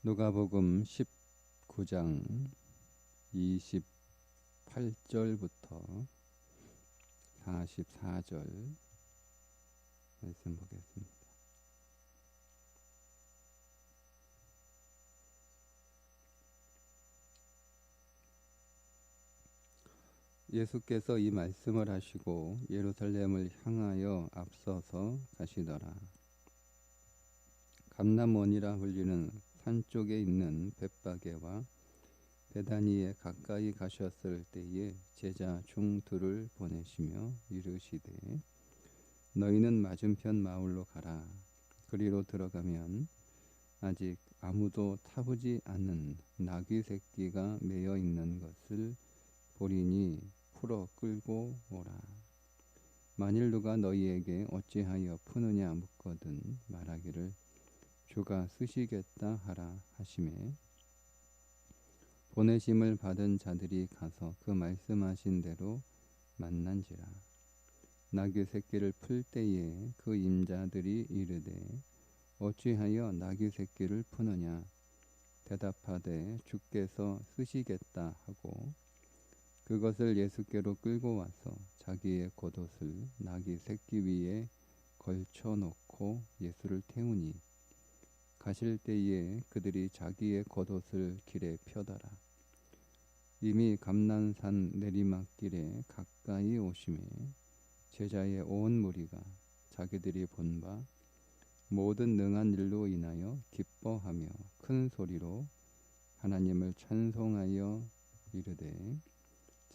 누가복음 19장 28절부터 44절 말씀 보겠습니다. 예수께서 이 말씀을 하시고 예루살렘을 향하여 앞서서 가시더라. 감람원이라 불리는 산 쪽에 있는 벳바게와 베다니에 가까이 가셨을 때에 제자 중 둘을 보내시며 이르시되 너희는 맞은편 마을로 가라. 그리로 들어가면 아직 아무도 타보지 않은 나귀 새끼가 매여 있는 것을 보리니 풀어 끌고 오라. 만일 누가 너희에게 어찌하여 푸느냐 묻거든 말하기를 주가 쓰시겠다 하라 하시매 보내심을 받은 자들이 가서 그 말씀하신 대로 만난지라. 나귀 새끼를 풀 때에 그 임자들이 이르되 어찌하여 나귀 새끼를 푸느냐 대답하되 주께서 쓰시겠다 하고 그것을 예수께로 끌고 와서 자기의 겉옷을 나귀 새끼 위에 걸쳐 놓고 예수를 태우니 가실 때에 그들이 자기의 겉옷을 길에 펴더라. 이미 감난산 내리막길에 가까이 오심에 제자의 온 무리가 자기들이 본 바 모든 능한 일로 인하여 기뻐하며 큰 소리로 하나님을 찬송하여 이르되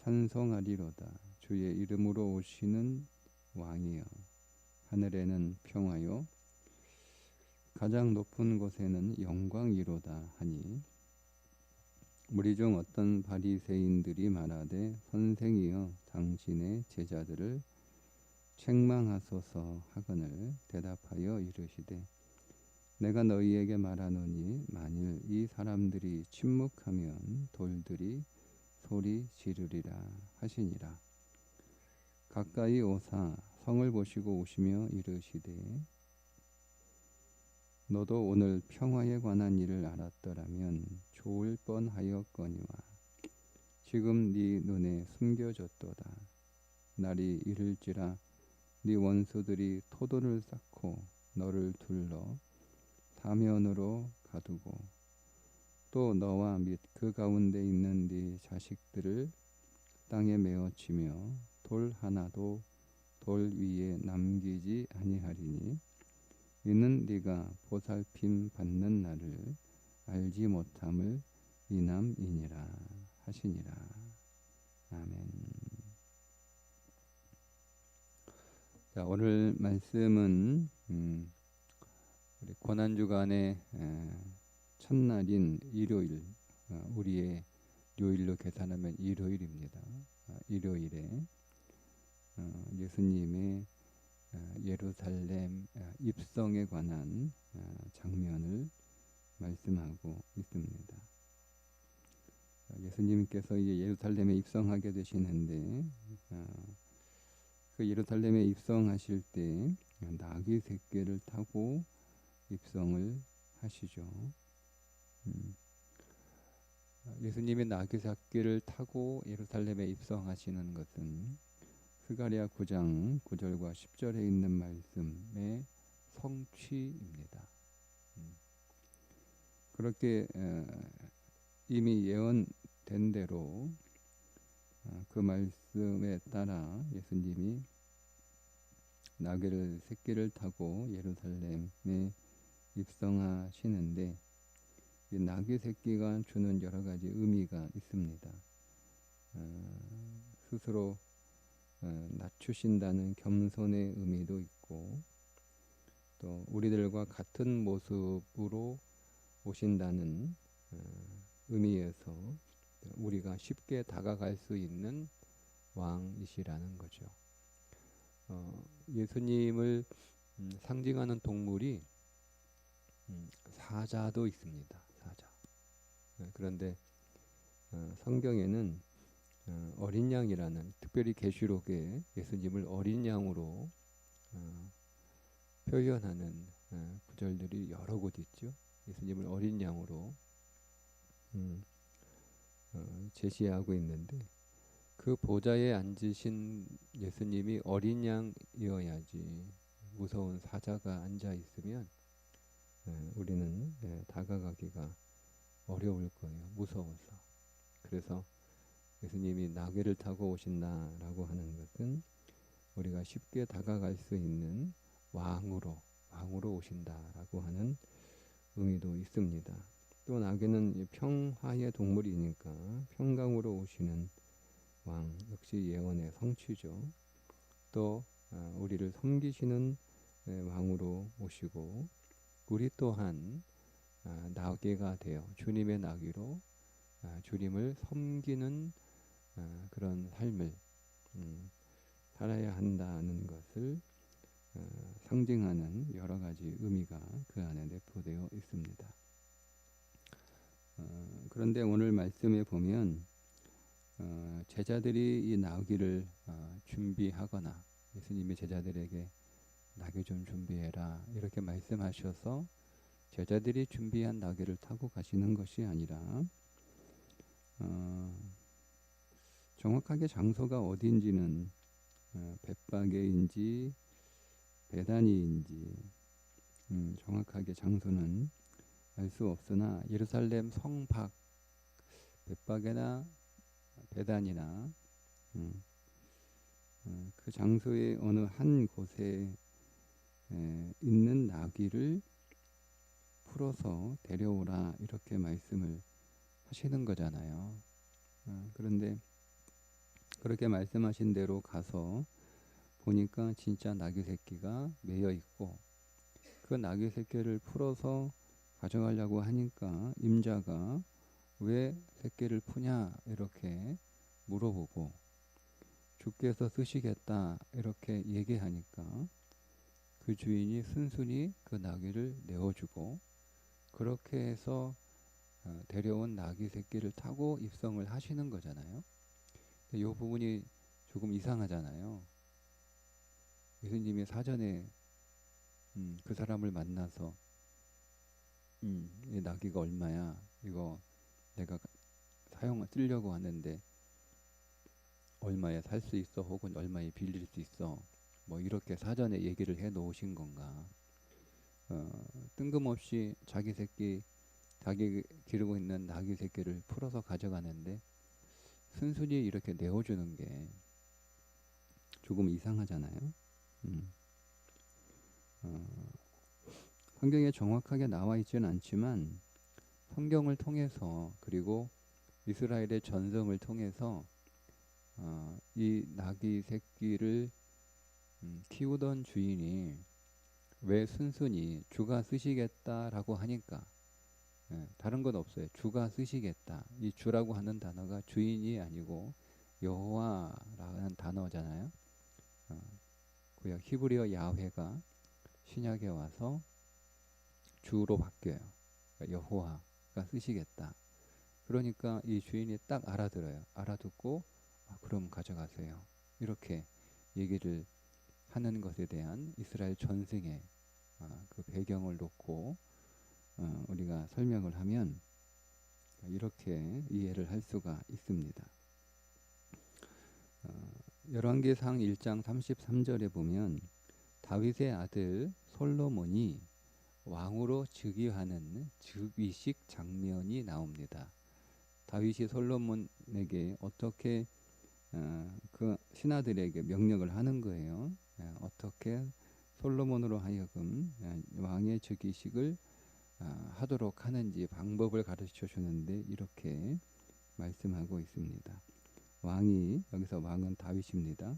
찬송하리로다. 주의 이름으로 오시는 왕이여 하늘에는 평화요 가장 높은 곳에는 영광이로다 하니 무리 중 어떤 바리새인들이 말하되 선생이여 당신의 제자들을 책망하소서 하거늘 대답하여 이르시되 내가 너희에게 말하노니 만일 이 사람들이 침묵하면 돌들이 소리 지르리라 하시니라. 가까이 오사 성을 보시고 오시며 이르시되 너도 오늘 평화에 관한 일을 알았더라면 좋을 뻔하였거니와 지금 네 눈에 숨겨졌도다. 날이 이를지라 네 원수들이 토도를 쌓고 너를 둘러 사면으로 가두고 또 너와 및 그 가운데 있는 네 자식들을 땅에 메어치며 돌 하나도 돌 위에 남기지 아니하리니 이는 네가 보살핌 받는 날을 알지 못함을 인함이니라 하시니라. 아멘. 자, 오늘 말씀은 우리 고난주간의 첫날인 일요일, 우리의 요일로 계산하면 일요일입니다. 일요일에 예수님의 예루살렘 입성에 관한 장면을 말씀하고 있습니다. 예수님께서 이제 예루살렘에 입성하게 되시는데 그 예루살렘에 입성하실 때 나귀 새끼를 타고 입성을 하시죠. 예수님의 나귀 새끼를 타고 예루살렘에 입성하시는 것은 스가랴 9장 9절과 10절에 있는 말씀의 성취입니다. 그렇게 이미 예언된 대로 그 말씀에 따라 예수님이 나귀를 새끼를 타고 예루살렘에 입성하시는데 이 나귀 새끼가 주는 여러 가지 의미가 있습니다. 스스로 낮추신다는 겸손의 의미도 있고 또 우리들과 같은 모습으로 오신다는 의미에서 우리가 쉽게 다가갈 수 있는 왕이시라는 거죠. 예수님을 상징하는 동물이 사자도 있습니다. 사자. 그런데 성경에는 어린 양이라는 특별히 계시록에 예수님을 어린 양으로 표현하는 구절들이 여러 곳 있죠. 예수님을 어린 양으로 제시하고 있는데, 그 보좌에 앉으신 예수님이 어린 양이어야지 무서운 사자가 앉아 있으면 우리는 다가가기가 어려울 거예요. 무서워서. 그래서 예수님이 나귀를 타고 오신다라고 하는 것은 우리가 쉽게 다가갈 수 있는 왕으로 오신다라고 하는 의미도 있습니다. 또 나귀는 평화의 동물이니까 평강으로 오시는 왕, 역시 예언의 성취죠. 또 우리를 섬기시는 왕으로 오시고, 우리 또한 나귀가 되어 주님의 나귀로 주님을 섬기는 그런 삶을 살아야 한다는 것을 상징하는 여러 가지 의미가 그 안에 내포되어 있습니다. 그런데 오늘 말씀에 보면 제자들이 이 나귀를 준비하거나, 예수님이 제자들에게 나귀 좀 준비해라 이렇게 말씀하셔서 제자들이 준비한 나귀를 타고 가시는 것이 아니라 정확하게 장소가 어딘지는 벳바게인지 베다니인지 정확하게 장소는 알 수 없으나, 예루살렘 성 밖 벳바게나 베단이나 그 장소의 어느 한 곳에 있는 나귀를 풀어서 데려오라 이렇게 말씀을 하시는 거잖아요. 그런데 그렇게 말씀하신 대로 가서 보니까 진짜 나귀 새끼가 매여 있고, 그 나귀 새끼를 풀어서 가져가려고 하니까 임자가 왜 새끼를 푸냐 이렇게 물어보고, 주께서 쓰시겠다 이렇게 얘기하니까 그 주인이 순순히 그 나귀를 내어주고, 그렇게 해서 데려온 나귀 새끼를 타고 입성을 하시는 거잖아요. 이 부분이 조금 이상하잖아요. 예수님이 사전에 그 사람을 만나서 이 나귀가 얼마야? 이거 내가 쓰려고 하는데 얼마에 살 수 있어? 혹은 얼마에 빌릴 수 있어? 뭐 이렇게 사전에 얘기를 해 놓으신 건가? 뜬금없이 자기 기르고 있는 나귀 새끼를 풀어서 가져가는데 순순히 이렇게 내어주는 게 조금 이상하잖아요. 성경에 정확하게 나와 있지는 않지만 성경을 통해서, 그리고 이스라엘의 전성을 통해서 이 나귀 새끼를 키우던 주인이 왜 순순히 주가 쓰시겠다라고 하니까, 다른 건 없어요. 주가 쓰시겠다. 이 주라고 하는 단어가 주인이 아니고 여호와라는 단어잖아요. 구약 히브리어 야훼가 신약에 와서 주로 바뀌어요. 그러니까 여호와가 쓰시겠다. 그러니까 이 주인이 딱 알아들어요. 알아듣고 그럼 가져가세요. 이렇게 얘기를 하는 것에 대한 이스라엘 전승의 그 배경을 놓고 우리가 설명을 하면 이렇게 이해를 할 수가 있습니다. 열왕기상 1장 33절에 보면 다윗의 아들 솔로몬이 왕으로 즉위하는 즉위식 장면이 나옵니다. 다윗이 솔로몬에게 어떻게 그 신하들에게 명령을 하는 거예요. 어떻게 솔로몬으로 하여금 왕의 즉위식을 하도록 하는지 방법을 가르쳐 주는데 이렇게 말씀하고 있습니다. 여기서 왕은 다윗입니다.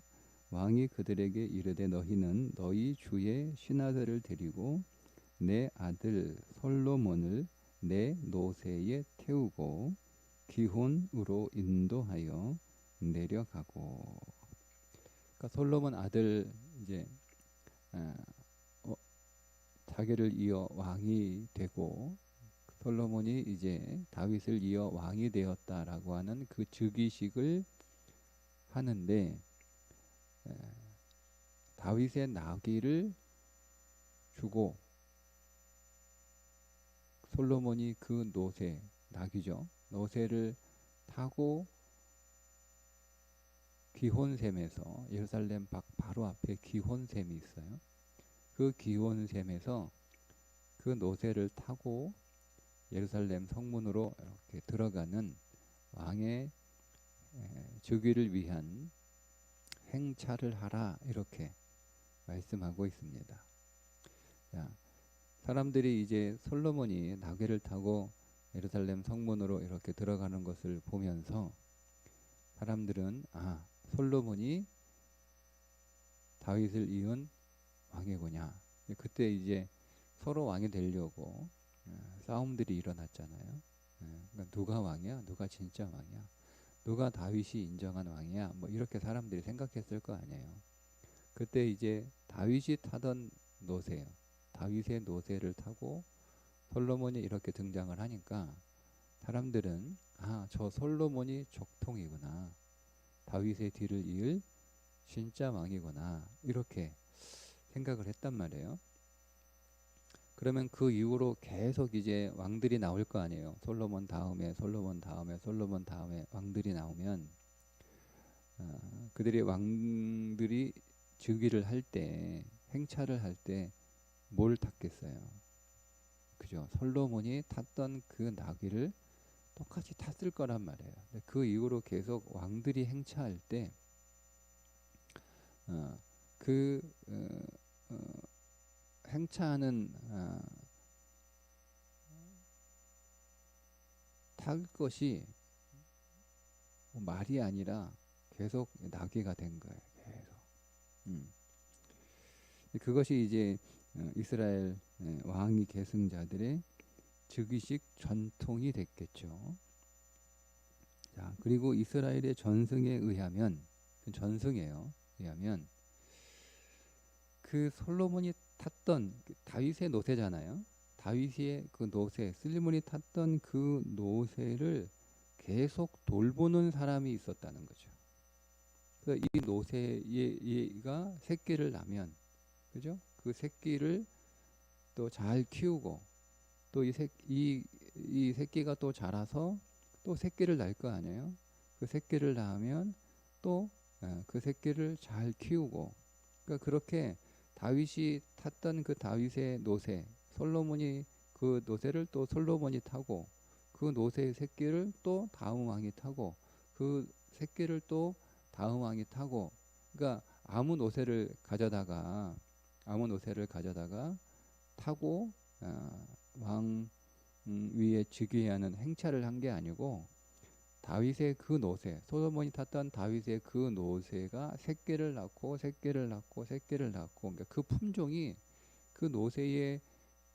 왕이 그들에게 이르되 너희는 너희 주의 신하들을 데리고 내 아들 솔로몬을 내 노새에 태우고 기혼으로 인도하여 내려가고. 그러니까 솔로몬 아들 이제 자기를 이어 왕이 되고, 솔로몬이 이제 다윗을 이어 왕이 되었다라고 하는 그 즉위식을 하는데, 다윗의 나귀를 주고 솔로몬이 그 노새, 낙이죠. 노새를 타고 기혼샘에서 예루살렘 바로 앞에 기혼샘이 있어요. 그 기혼샘에서 그 노새를 타고 예루살렘 성문으로 이렇게 들어가는 왕의 즉위를 위한 행차를 하라 이렇게 말씀하고 있습니다. 자, 사람들이 이제 솔로몬이 나귀를 타고 예루살렘 성문으로 이렇게 들어가는 것을 보면서 사람들은 솔로몬이 다윗을 이은 왕이구나. 그때 이제 서로 왕이 되려고 싸움들이 일어났잖아요. 그러니까 누가 왕이야? 누가 진짜 왕이야? 누가 다윗이 인정한 왕이야? 뭐 이렇게 사람들이 생각했을 거 아니에요. 그때 이제 다윗이 타던 노새요. 다윗의 노새를 타고 솔로몬이 이렇게 등장을 하니까 사람들은 저 솔로몬이 족통이구나. 다윗의 뒤를 이을 진짜 왕이구나. 이렇게 생각을 했단 말이에요. 그러면 그 이후로 계속 이제 왕들이 나올 거 아니에요. 솔로몬 다음에 솔로몬 다음에 솔로몬 다음에 왕들이 나오면 그들이 왕들이 즉위를 할 때 행차를 할 때 뭘 탔겠어요? 그죠? 솔로몬이 탔던 그 나귀를 똑같이 탔을 거란 말이에요. 그 이후로 계속 왕들이 행차할 때 그 행차하는 탈 것이 말이 아니라 계속 나귀가 된 거예요. 계속. 그것이 이제 이스라엘 왕위 계승자들의 즉위식 전통이 됐겠죠. 자, 그리고 이스라엘의 전승에 의하면 전승이에요. 의하면 그 솔로몬이 탔던 다윗의 노새잖아요. 다윗의 그 노새, 솔로몬이 탔던 그 노새를 계속 돌보는 사람이 있었다는 거죠. 그래서 이 노새가 새끼를 낳으면, 그죠? 그 새끼를 또 잘 키우고 또 이 새끼가 또 자라서 또 새끼를 낳을 거 아니에요. 그 새끼를 낳으면 또 그 새끼를 잘 키우고, 그러니까 그렇게 다윗이 탔던 그 다윗의 노새, 솔로몬이 그 노새를 또 솔로몬이 타고 그 노새의 새끼를 또 다음 왕이 타고 그 새끼를 또 다음 왕이 타고, 그러니까 아무 노새를 가져다가 타고 왕 위에 즉위하는 행차를 한 게 아니고 다윗의 그 노새, 솔로몬이 탔던 다윗의 그 노새가 새끼를 낳고 새끼를 낳고 새끼를 낳고, 그러니까 그 품종이 그 노새의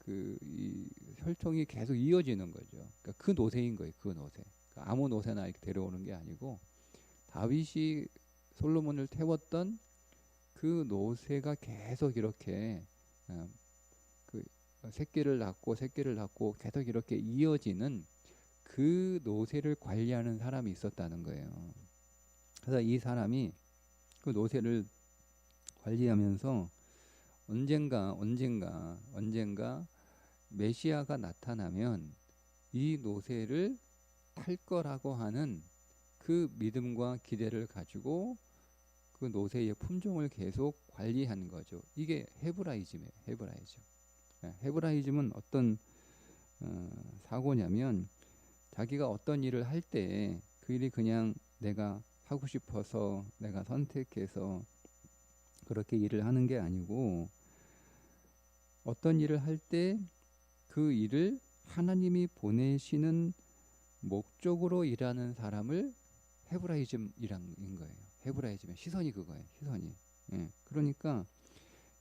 이 혈통이 계속 이어지는 거죠. 그러니까 그 노새인 거예요. 그 노새. 그러니까 아무 노새나 이렇게 데려오는 게 아니고 다윗이 솔로몬을 태웠던 그 노새가 계속 이렇게 그 새끼를 낳고 계속 이렇게 이어지는 그 노새를 관리하는 사람이 있었다는 거예요. 그래서 이 사람이 그 노새를 관리하면서 언젠가 메시아가 나타나면 이 노새를 탈 거라고 하는 그 믿음과 기대를 가지고 그 노새의 품종을 계속 관리한 거죠. 이게 헤브라이즘이에요. 헤브라이즘은 어떤 사고냐면 자기가 어떤 일을 할 때 그 일이 그냥 내가 하고 싶어서 내가 선택해서 그렇게 일을 하는 게 아니고 어떤 일을 할 때 그 일을 하나님이 보내시는 목적으로 일하는 사람을 헤브라이즘이란 거예요. 헤브라이즘의 시선이 그거예요. 시선이. 그러니까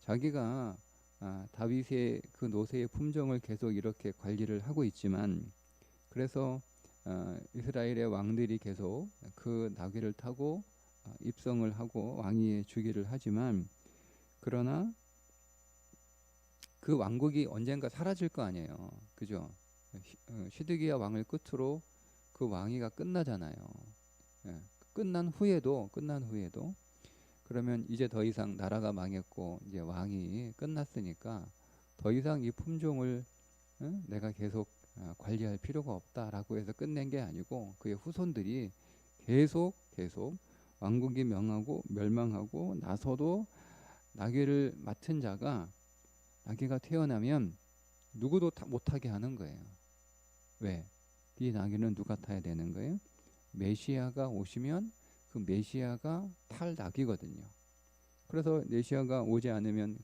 자기가 다윗의 그 노새의 품종을 계속 이렇게 관리를 하고 있지만, 그래서 이스라엘의 왕들이 계속 그 나귀를 타고 입성을 하고 왕위에 즉위를 하지만, 그러나 그 왕국이 언젠가 사라질 거 아니에요. 그죠? 시드기야 왕을 끝으로 그 왕위가 끝나잖아요. 끝난 후에도 그러면 이제 더 이상 나라가 망했고 이제 왕이 끝났으니까 더 이상 이 품종을 내가 계속 관리할 필요가 없다라고 해서 끝낸 게 아니고 그의 후손들이 계속 왕국이 명하고 멸망하고 나서도 나귀를 맡은 자가 나귀가 태어나면 누구도 못하게 하는 거예요. 왜? 이 나귀는 누가 타야 되는 거예요? 메시아가 오시면 그 메시아가 탈 나귀거든요. 그래서 메시아가 오지 않으면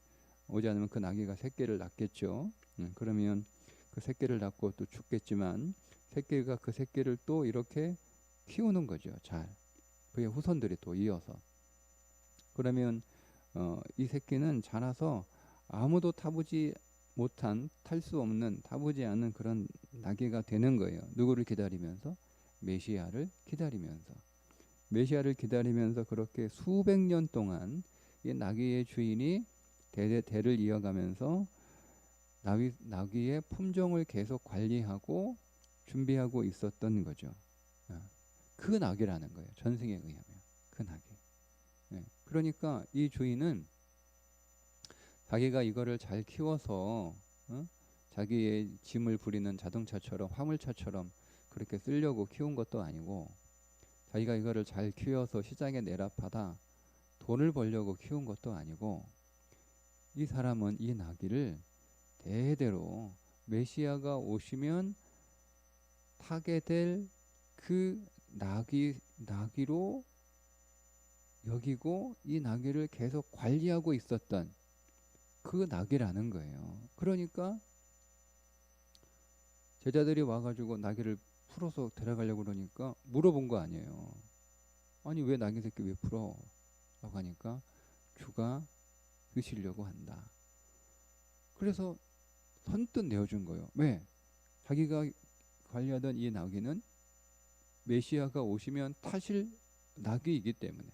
그 나귀가 새끼를 낳겠죠. 그러면 그 새끼를 낳고 또 죽겠지만 새끼가 그 새끼를 또 이렇게 키우는 거죠. 잘 그의 후손들이 또 이어서 그러면 이 새끼는 자라서 아무도 타보지 못한 탈 수 없는 타보지 않은 그런 나귀가 되는 거예요. 누구를 기다리면서? 메시아를 기다리면서 그렇게 수백 년 동안 이 나귀의 주인이 대를 이어가면서 나귀의 품종을 계속 관리하고 준비하고 있었던 거죠. 그 나귀라는 거예요. 전승에 의하면 그 나귀. 그러니까 이 주인은 자기가 이거를 잘 키워서 자기의 짐을 부리는 자동차처럼 화물차처럼 그렇게 쓰려고 키운 것도 아니고 자기가 이거를 잘 키워서 시장에 내라파다 돈을 벌려고 키운 것도 아니고 이 사람은 이 나귀를 대대로 메시아가 오시면 타게 될 그 나귀로 여기고 이 나귀를 계속 관리하고 있었던 그 나귀라는 거예요. 그러니까 제자들이 와가지고 나귀를 풀어서 데려가려고 그러니까 물어본 거 아니에요. 아니 왜 나귀 새끼 왜 풀어? 라고 하니까 주가 드시려고 한다. 그래서 선뜻 내어준 거예요. 왜? 자기가 관리하던 이 나귀는 메시아가 오시면 타실 나귀이기 때문에.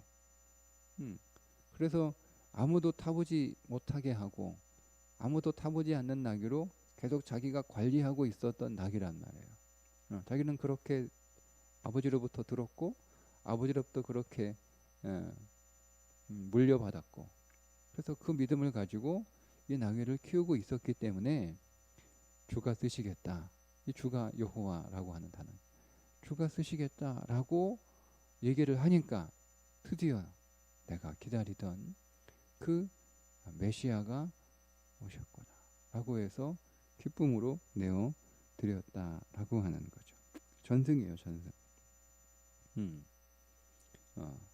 그래서 아무도 타보지 못하게 하고 아무도 타보지 않는 나귀로 계속 자기가 관리하고 있었던 나귀란 말이에요. 자기는 그렇게 아버지로부터 들었고 아버지로부터 그렇게 물려받았고 그래서 그 믿음을 가지고 이 나귀를 키우고 있었기 때문에 주가 쓰시겠다. 이 주가 여호와라고 하는 단어. 주가 쓰시겠다라고 얘기를 하니까 드디어 내가 기다리던 그 메시아가 오셨구나 라고 해서 기쁨으로 내어 드렸다라고 하는 거죠. 전승이에요, 전승.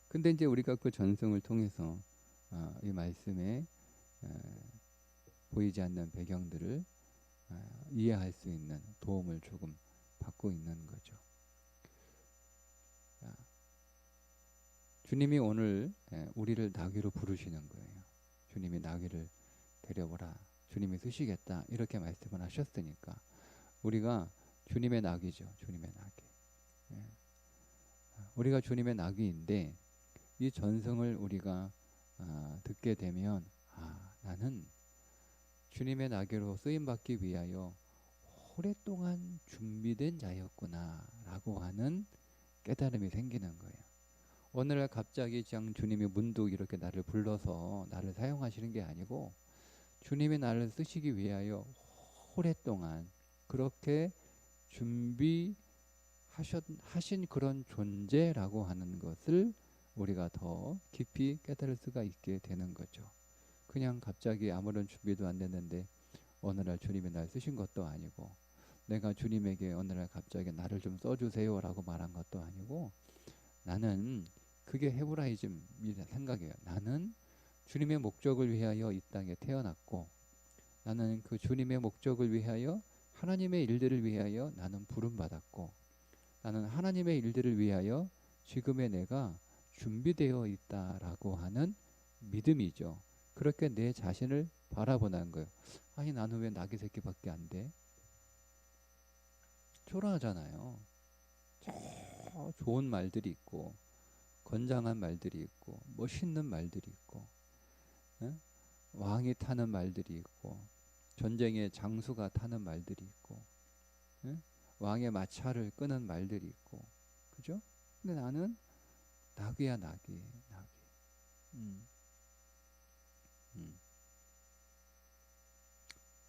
근데 이제 우리가 그 전승을 통해서 이 말씀에 보이지 않는 배경들을 이해할 수 있는 도움을 조금 받고 있는 거죠. 주님이 오늘 우리를 나귀로 부르시는 거예요. 주님이 나귀를 데려오라. 주님이 쓰시겠다. 이렇게 말씀을 하셨으니까 우리가 주님의 나귀죠. 주님의 나귀. 우리가 주님의 나귀인데 이 전승을 우리가 듣게 되면 나는 주님의 나귀로 쓰임받기 위하여 오랫동안 준비된 자였구나 라고 하는 깨달음이 생기는 거예요. 오늘날 갑자기 그냥 주님이 문득 이렇게 나를 불러서 나를 사용하시는 게 아니고 주님이 나를 쓰시기 위하여 오랫동안 그렇게 준비하신 그런 존재라고 하는 것을 우리가 더 깊이 깨달을 수가 있게 되는 거죠. 그냥 갑자기 아무런 준비도 안 됐는데 어느 날 주님이 날 쓰신 것도 아니고 내가 주님에게 어느 날 갑자기 나를 좀 써주세요 라고 말한 것도 아니고 나는 그게 헤브라이즘 생각이에요. 나는 주님의 목적을 위하여 이 땅에 태어났고 나는 그 주님의 목적을 위하여 하나님의 일들을 위하여 나는 부름받았고 나는 하나님의 일들을 위하여 지금의 내가 준비되어 있다라고 하는 믿음이죠. 그렇게 내 자신을 바라보는 거예요. 아니 나는 왜 나귀 새끼밖에 안 돼? 초라하잖아요. 좋은 말들이 있고 건장한 말들이 있고 멋있는 말들이 있고 왕이 타는 말들이 있고 전쟁의 장수가 타는 말들이 있고 왕의 마차를 끄는 말들이 있고 그죠? 근데 나는 나귀야 나귀.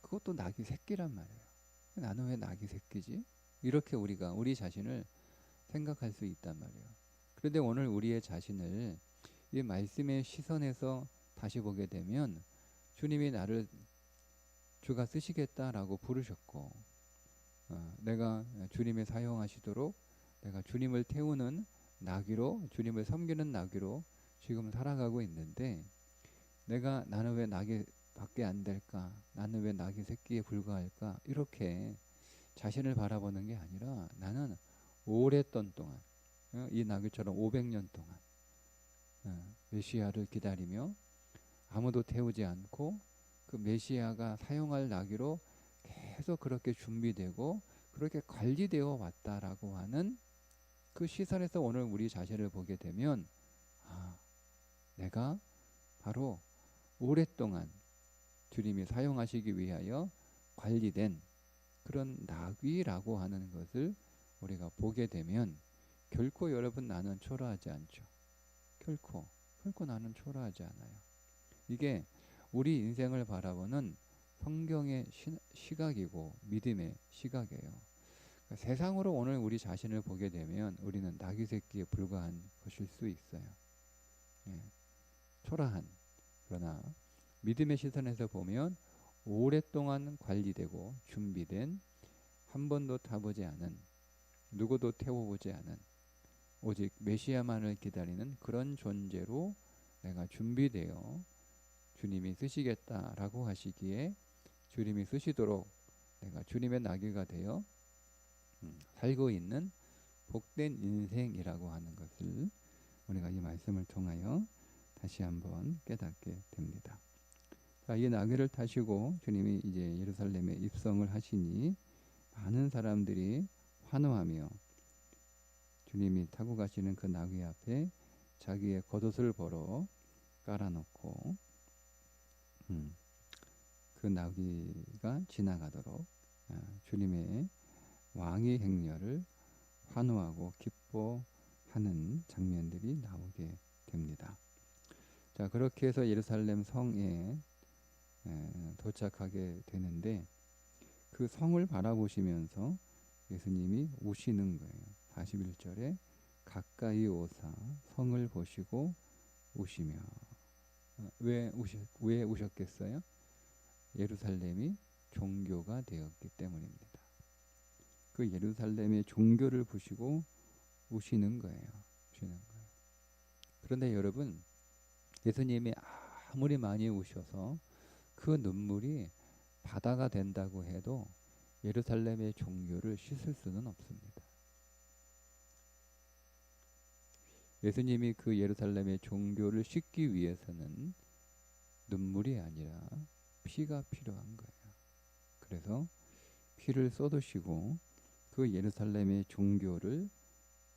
그것도 나귀 새끼란 말이에요. 나는 왜 낙이 새끼지? 이렇게 우리가 우리 자신을 생각할 수 있단 말이에요. 그런데 오늘 우리의 자신을 이 말씀의 시선에서 다시 보게 되면 주님이 나를 주가 쓰시겠다라고 부르셨고, 내가 주님의 사용하시도록 내가 주님을 태우는 나귀로, 주님을 섬기는 나귀로 지금 살아가고 있는데, 나는 왜 낙이 밖에 안 될까? 나는 왜 낙이 새끼에 불과할까? 이렇게 자신을 바라보는 게 아니라, 나는 오랫동안 동안, 이 나귀처럼 500년 동안 메시아를 기다리며 아무도 태우지 않고 그 메시아가 사용할 나귀로 계속 그렇게 준비되고 그렇게 관리되어 왔다라고 하는 그 시선에서 오늘 우리 자신을 보게 되면, 내가 바로 오랫동안 주님이 사용하시기 위하여 관리된 그런 나귀라고 하는 것을 우리가 보게 되면, 결코 여러분 나는 초라하지 않죠. 결코 나는 초라하지 않아요. 이게 우리 인생을 바라보는 성경의 시각이고 믿음의 시각이에요. 그러니까 세상으로 오늘 우리 자신을 보게 되면 우리는 나귀 새끼에 불과한 것일 수 있어요. 예, 초라한. 그러나 믿음의 시선에서 보면 오랫동안 관리되고 준비된, 한 번도 타보지 않은, 누구도 태워보지 않은, 오직 메시아만을 기다리는 그런 존재로 내가 준비되어 주님이 쓰시겠다라고 하시기에 주님이 쓰시도록 내가 주님의 나귀가 되어 살고 있는 복된 인생이라고 하는 것을 우리가 이 말씀을 통하여 다시 한번 깨닫게 됩니다. 자, 이 나귀를 타시고 주님이 이제 예루살렘에 입성을 하시니 많은 사람들이 환호하며 주님이 타고 가시는 그 나귀 앞에 자기의 겉옷을 벌어 깔아놓고 그 나귀가 지나가도록 주님의 왕의 행렬을 환호하고 기뻐하는 장면들이 나오게 됩니다. 자, 그렇게 해서 예루살렘 성에 도착하게 되는데, 그 성을 바라보시면서 예수님이 우시는 거예요. 41절에 가까이 오사 성을 보시고 우시며. 왜 우셨겠어요? 예루살렘이 종교가 되었기 때문입니다. 그 예루살렘의 종교를 보시고 우시는 거예요. 그런데 여러분, 예수님이 아무리 많이 우셔서 그 눈물이 바다가 된다고 해도 예루살렘의 종교를 씻을 수는 없습니다. 예수님이 그 예루살렘의 종교를 씻기 위해서는 눈물이 아니라 피가 필요한 거예요. 그래서 피를 쏟으시고 그 예루살렘의 종교를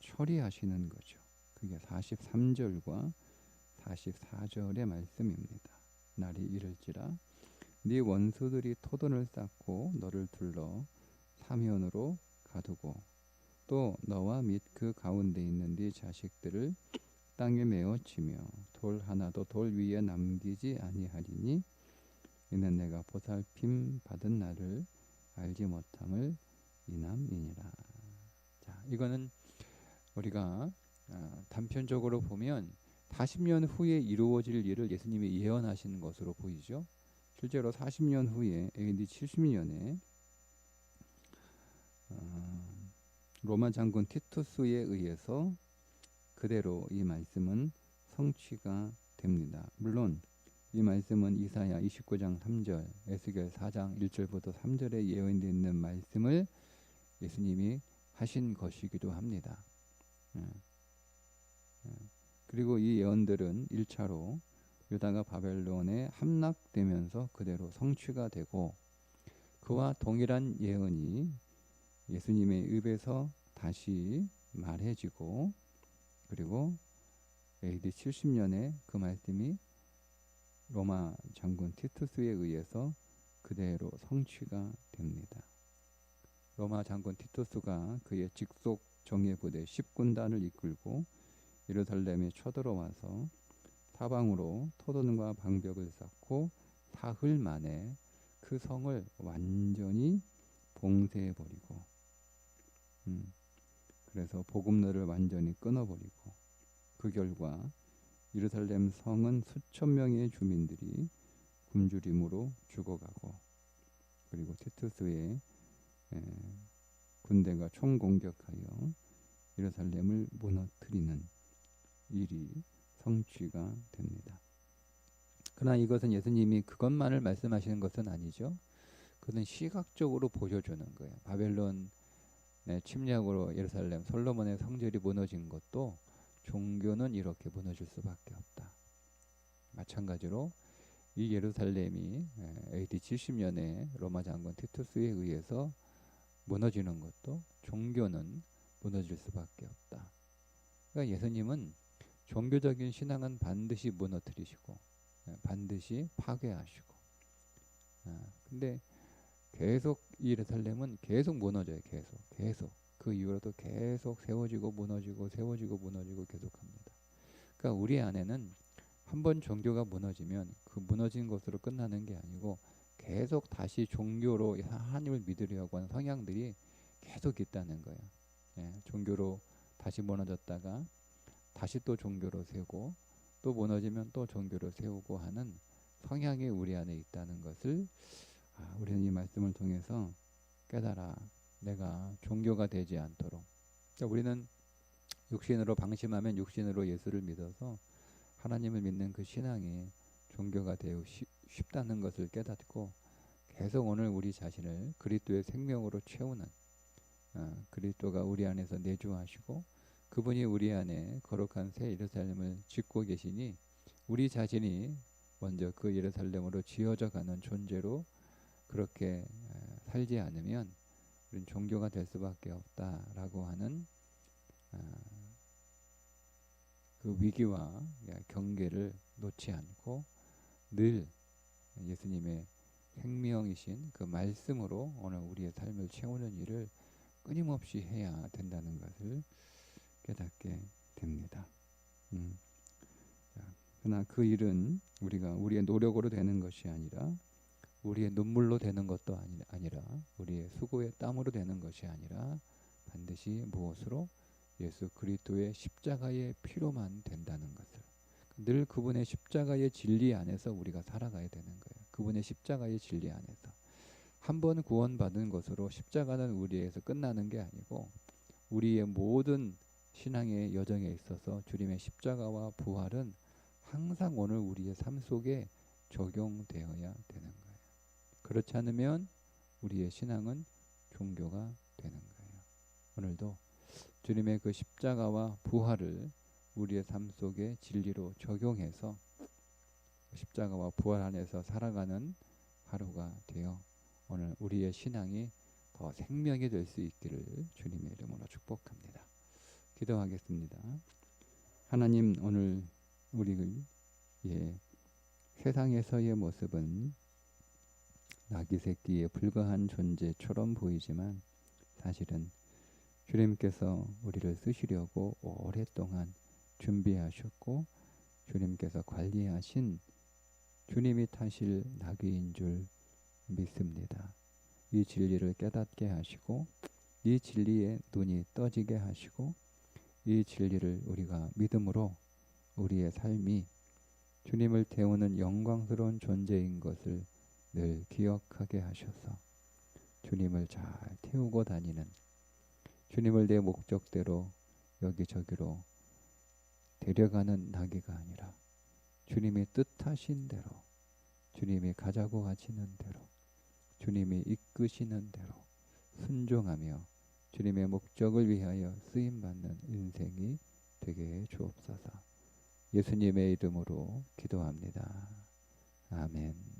처리하시는 거죠. 그게 43절과 44절의 말씀입니다. 날이 이를지라 네 원수들이 토돈을 쌓고 너를 둘러 사면으로 가두고 또 너와 및 그 가운데 있는 네 자식들을 땅에 메어 치며 돌 하나도 돌 위에 남기지 아니하리니 이는 내가 보살핌 받은 날을 알지 못함을 이남이니라. 자, 이거는 우리가 단편적으로 보면 40년 후에 이루어질 일을 예수님이 예언하신 것으로 보이죠. 실제로 40년 후에 AD 70년에 로마 장군 티투스에 의해서 그대로 이 말씀은 성취가 됩니다. 물론 이 말씀은 이사야 29장 3절, 에스겔 4장 1절부터 3절에 예언되어 있는 말씀을 예수님이 하신 것이기도 합니다. 그리고 이 예언들은 1차로 유다가 바벨론에 함락되면서 그대로 성취가 되고, 그와 동일한 예언이 예수님의 입에서 다시 말해지고, 그리고 AD 70년에 그 말씀이 로마 장군 티투스에 의해서 그대로 성취가 됩니다. 로마 장군 티투스가 그의 직속 정예부대 10군단을 이끌고 예루살렘에 쳐들어와서 사방으로 토돈과 방벽을 쌓고 사흘 만에 그 성을 완전히 봉쇄해버리고, 그래서 복음로를 완전히 끊어버리고, 그 결과 예루살렘 성은 수천 명의 주민들이 굶주림으로 죽어가고, 그리고 티투스의 군대가 총공격하여 예루살렘을 무너뜨리는 일이 성취가 됩니다. 그러나 이것은 예수님이 그것만을 말씀하시는 것은 아니죠. 그것은 시각적으로 보여주는 거예요. 바벨론 침략으로 예루살렘 솔로몬의 성전이 무너진 것도 종교는 이렇게 무너질 수밖에 없다. 마찬가지로 이 예루살렘이 AD 70년에 로마 장군 티투스에 의해서 무너지는 것도 종교는 무너질 수밖에 없다. 그러니까 예수님은 종교적인 신앙은 반드시 무너뜨리시고 반드시 파괴하시고, 근데 계속 이 예루살렘은 계속 무너져요. 계속 그 이후로도 계속 세워지고 무너지고 세워지고 무너지고 계속합니다. 그러니까 우리 안에는 한번 종교가 무너지면 그 무너진 것으로 끝나는 게 아니고 계속 다시 종교로 하나님을 믿으려고 하는 성향들이 계속 있다는 거예요. 종교로 다시 무너졌다가 다시 또 종교로 세우고, 또 무너지면 또 종교로 세우고 하는 성향이 우리 안에 있다는 것을 우리는 이 말씀을 통해서 깨달아 내가 종교가 되지 않도록. 그러니까 우리는 육신으로 방심하면 육신으로 예수를 믿어서 하나님을 믿는 그 신앙이 종교가 되어 쉽다는 것을 깨닫고 계속 오늘 우리 자신을 그리스도의 생명으로 채우는, 그리스도가 우리 안에서 내주하시고 그분이 우리 안에 거룩한 새 예루살렘을 짓고 계시니 우리 자신이 먼저 그 예루살렘으로 지어져 가는 존재로 그렇게 살지 않으면 우리는 종교가 될 수밖에 없다라고 하는 그 위기와 경계를 놓지 않고 늘 예수님의 생명이신 그 말씀으로 오늘 우리의 삶을 채우는 일을 끊임없이 해야 된다는 것을 깨닫게 됩니다. 그러나 그 일은 우리의 노력으로 되는 것이 아니라, 우리의 눈물로 되는 것도 아니라, 우리의 수고의 땀으로 되는 것이 아니라 반드시 무엇으로? 예수 그리스도의 십자가의 피로만 된다는 것을, 늘 그분의 십자가의 진리 안에서 우리가 살아가야 되는 거예요. 그분의 십자가의 진리 안에서 한 번 구원받은 것으로 십자가는 우리에서 끝나는 게 아니고 우리의 모든 신앙의 여정에 있어서 주님의 십자가와 부활은 항상 오늘 우리의 삶 속에 적용되어야 되는 거예요. 그렇지 않으면 우리의 신앙은 종교가 되는 거예요. 오늘도 주님의 그 십자가와 부활을 우리의 삶 속에 진리로 적용해서 십자가와 부활 안에서 살아가는 하루가 되어 오늘 우리의 신앙이 더 생명이 될 수 있기를 주님의 이름으로 축복합니다. 기도하겠습니다. 하나님, 오늘 우리의 세상에서의 모습은 나귀 새끼에 불과한 존재처럼 보이지만 사실은 주님께서 우리를 쓰시려고 오랫동안 준비하셨고 주님께서 관리하신 주님이 타실 나귀인 줄 믿습니다. 이 진리를 깨닫게 하시고 이 진리에 눈이 떠지게 하시고 이 진리를 우리가 믿음으로 우리의 삶이 주님을 태우는 영광스러운 존재인 것을 늘 기억하게 하셔서 주님을 잘 태우고 다니는, 주님을 내 목적대로 여기저기로 데려가는 나귀가 아니라 주님이 뜻하신 대로, 주님이 가자고 하시는 대로, 주님이 이끄시는 대로 순종하며 주님의 목적을 위하여 쓰임받는 인생이 되게 해 주옵소서. 예수님의 이름으로 기도합니다. 아멘.